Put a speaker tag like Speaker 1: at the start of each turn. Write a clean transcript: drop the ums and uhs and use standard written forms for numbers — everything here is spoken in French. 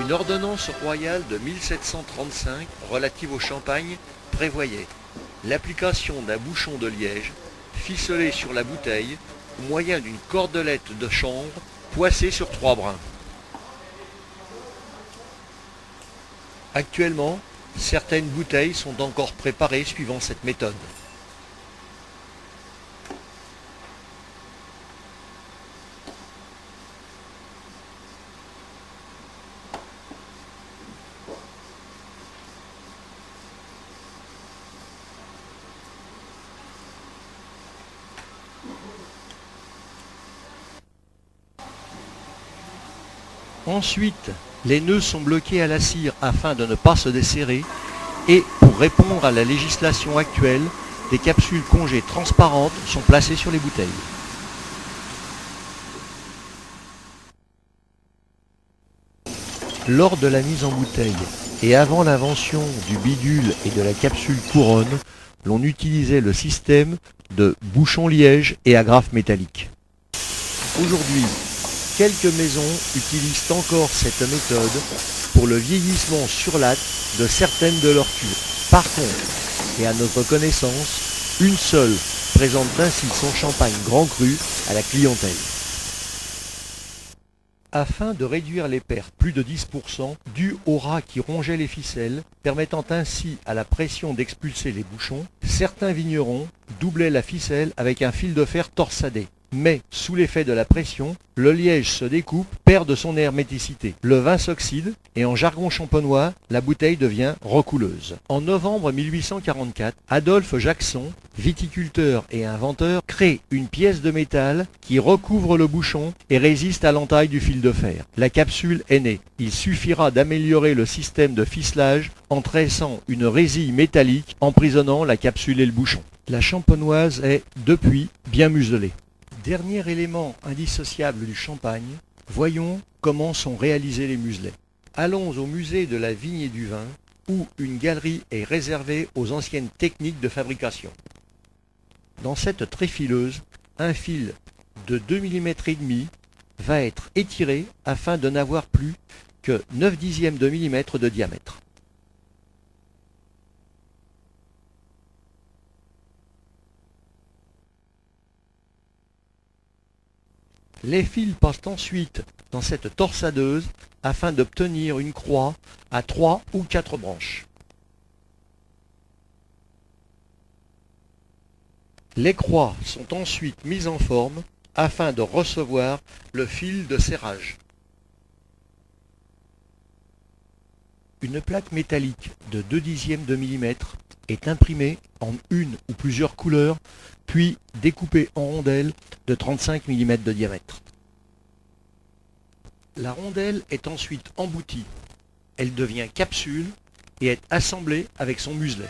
Speaker 1: Une ordonnance royale de 1735 relative au champagne prévoyait l'application d'un bouchon de liège ficelé sur la bouteille au moyen d'une cordelette de chanvre poissée sur 3 brins. Actuellement, certaines bouteilles sont encore préparées suivant cette méthode. Ensuite, les nœuds sont bloqués à la cire afin de ne pas se desserrer et, pour répondre à la législation actuelle, des capsules congées transparentes sont placées sur les bouteilles. Lors de la mise en bouteille et avant l'invention du bidule et de la capsule couronne, l'on utilisait le système de bouchon liège et agrafe métallique. Aujourd'hui, quelques maisons utilisent encore cette méthode pour le vieillissement sur latte de certaines de leurs cuves. Par contre, et à notre connaissance, une seule présente ainsi son champagne grand cru à la clientèle. Afin de réduire les pertes plus de 10% dues aux rats qui rongeaient les ficelles, permettant ainsi à la pression d'expulser les bouchons, certains vignerons doublaient la ficelle avec un fil de fer torsadé. Mais, sous l'effet de la pression, le liège se découpe, perd de son herméticité. Le vin s'oxyde et en jargon champenois, la bouteille devient recouleuse. En novembre 1844, Adolphe Jackson, viticulteur et inventeur, crée une pièce de métal qui recouvre le bouchon et résiste à l'entaille du fil de fer. La capsule est née. Il suffira d'améliorer le système de ficelage en tressant une résille métallique emprisonnant la capsule et le bouchon. La champenoise est, depuis, bien muselée. Dernier élément indissociable du champagne, voyons comment sont réalisés les muselets. Allons au musée de la vigne et du vin, où une galerie est réservée aux anciennes techniques de fabrication. Dans cette tréfileuse, un fil de 2,5 mm va être étiré afin de n'avoir plus que 9/10 de millimètre de diamètre. Les fils passent ensuite dans cette torsadeuse afin d'obtenir une croix à 3 ou 4 branches. Les croix sont ensuite mises en forme afin de recevoir le fil de serrage. Une plaque métallique de 2/10 de millimètre est imprimée en une ou plusieurs couleurs, puis découpée en rondelles de 35 mm de diamètre. La rondelle est ensuite emboutie. Elle devient capsule et est assemblée avec son muselet.